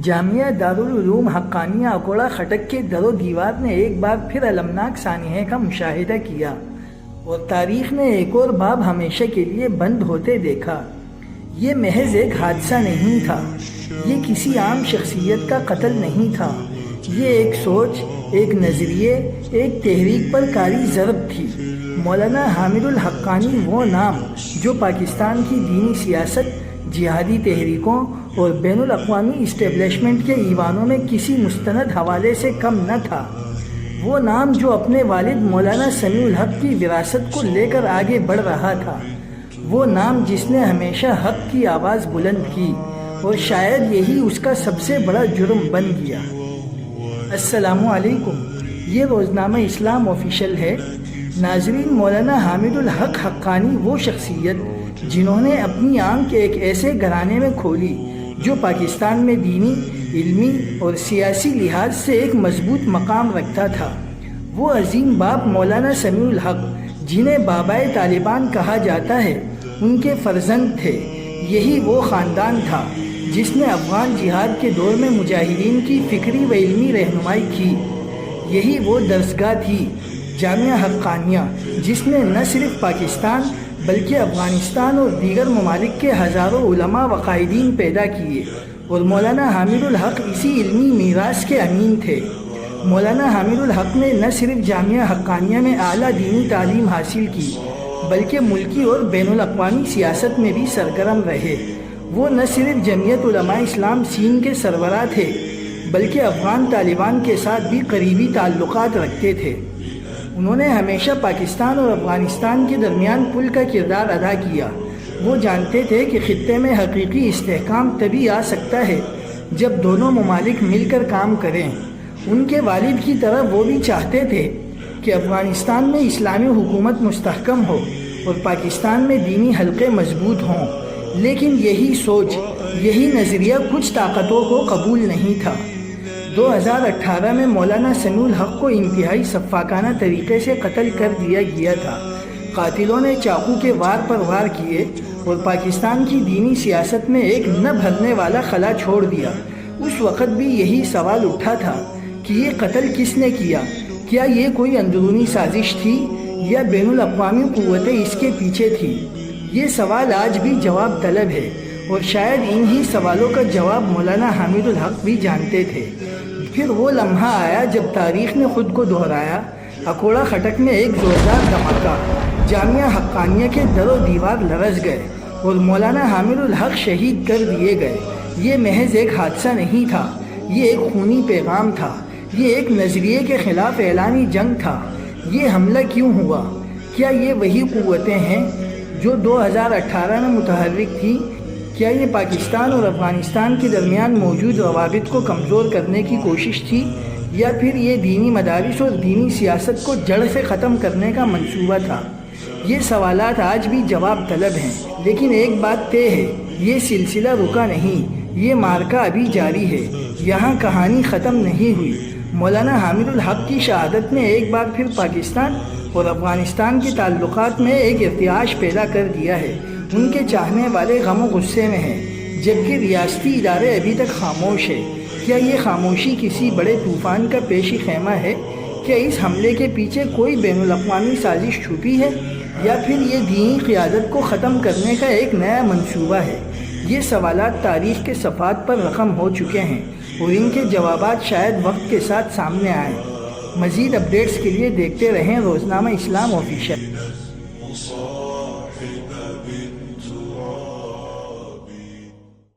جامعہ دارالعلوم حقانیہ اکوڑا خٹک کے در و دیوار نے ایک بار پھر المناک سانحے کا مشاہدہ کیا اور تاریخ نے ایک اور باب ہمیشہ کے لیے بند ہوتے دیکھا۔ یہ محض ایک حادثہ نہیں تھا، یہ کسی عام شخصیت کا قتل نہیں تھا، یہ ایک سوچ، ایک نظریے، ایک تحریک پر کاری ضرب تھی۔ مولانا حامد الحقانی وہ نام جو پاکستان کی دینی سیاست، جہادی تحریکوں اور بین الاقوامی اسٹیبلشمنٹ کے ایوانوں میں کسی مستند حوالے سے کم نہ تھا، وہ نام جو اپنے والد مولانا سمیع الحق کی وراثت کو لے کر آگے بڑھ رہا تھا، وہ نام جس نے ہمیشہ حق کی آواز بلند کی اور شاید یہی اس کا سب سے بڑا جرم بن گیا۔ السلام علیکم، یہ روزنامہ اسلام آفیشل ہے۔ ناظرین، مولانا حامد الحق حقانی وہ شخصیت جنہوں نے اپنی آنکھ ایک ایسے گھرانے میں کھولی جو پاکستان میں دینی، علمی اور سیاسی لحاظ سے ایک مضبوط مقام رکھتا تھا۔ وہ عظیم باپ مولانا سمیع الحق، جنہیں بابائے طالبان کہا جاتا ہے، ان کے فرزند تھے۔ یہی وہ خاندان تھا جس نے افغان جہاد کے دور میں مجاہدین کی فکری و علمی رہنمائی کی۔ یہی وہ درسگاہ تھی، جامعہ حقانیہ، جس نے نہ صرف پاکستان بلکہ افغانستان اور دیگر ممالک کے ہزاروں علماء و قائدین پیدا کیے، اور مولانا حامد الحق اسی علمی میراث کے امین تھے۔ مولانا حامد الحق نے نہ صرف جامعہ حقانیہ میں اعلیٰ دینی تعلیم حاصل کی بلکہ ملکی اور بین الاقوامی سیاست میں بھی سرگرم رہے۔ وہ نہ صرف جمعیت علماء اسلام سندھ کے سربراہ تھے بلکہ افغان طالبان کے ساتھ بھی قریبی تعلقات رکھتے تھے۔ انہوں نے ہمیشہ پاکستان اور افغانستان کے درمیان پل کا کردار ادا کیا۔ وہ جانتے تھے کہ خطے میں حقیقی استحکام تبھی آ سکتا ہے جب دونوں ممالک مل کر کام کریں۔ ان کے والد کی طرح وہ بھی چاہتے تھے کہ افغانستان میں اسلامی حکومت مستحکم ہو اور پاکستان میں دینی حلقے مضبوط ہوں، لیکن یہی سوچ، یہی نظریہ کچھ طاقتوں کو قبول نہیں تھا۔ 2018 میں مولانا سمیع الحق کو انتہائی سفاکانہ طریقے سے قتل کر دیا گیا تھا۔ قاتلوں نے چاقو کے وار پر وار کیے اور پاکستان کی دینی سیاست میں ایک نہ بھرنے والا خلا چھوڑ دیا۔ اس وقت بھی یہی سوال اٹھا تھا کہ یہ قتل کس نے کیا؟ کیا یہ کوئی اندرونی سازش تھی یا بین الاقوامی قوتیں اس کے پیچھے تھی؟ یہ سوال آج بھی جواب طلب ہے، اور شاید انہی سوالوں کا جواب مولانا حامد الحق بھی جانتے تھے۔ پھر وہ لمحہ آیا جب تاریخ نے خود کو دہرایا۔ اکوڑا خٹک میں ایک زوردار دھماکہ، جامعہ حقانیہ کے در و دیوار لرز گئے اور مولانا حامد الحق شہید کر دیے گئے۔ یہ محض ایک حادثہ نہیں تھا، یہ ایک خونی پیغام تھا، یہ ایک نظریے کے خلاف اعلانی جنگ تھا۔ یہ حملہ کیوں ہوا؟ کیا یہ وہی قوتیں ہیں جو 2018 میں متحرک تھیں؟ کیا یہ پاکستان اور افغانستان کے درمیان موجود روابط کو کمزور کرنے کی کوشش تھی، یا پھر یہ دینی مدارس اور دینی سیاست کو جڑ سے ختم کرنے کا منصوبہ تھا؟ یہ سوالات آج بھی جواب طلب ہیں، لیکن ایک بات طے ہے، یہ سلسلہ رکا نہیں، یہ معرکہ ابھی جاری ہے، یہاں کہانی ختم نہیں ہوئی۔ مولانا حامد الحق کی شہادت نے ایک بار پھر پاکستان اور افغانستان کے تعلقات میں ایک ارتعاش پیدا کر دیا ہے۔ ان کے چاہنے والے غم و غصے میں ہیں، جبکہ ریاستی ادارے ابھی تک خاموش ہے۔ کیا یہ خاموشی کسی بڑے طوفان کا پیشی خیمہ ہے؟ کیا اس حملے کے پیچھے کوئی بین الاقوامی سازش چھپی ہے، یا پھر یہ دینی قیادت کو ختم کرنے کا ایک نیا منصوبہ ہے؟ یہ سوالات تاریخ کے صفحات پر رقم ہو چکے ہیں، اور ان کے جوابات شاید وقت کے ساتھ سامنے آئیں۔ مزید اپڈیٹس کے لیے دیکھتے رہیں روزنامہ اسلام آفیشل۔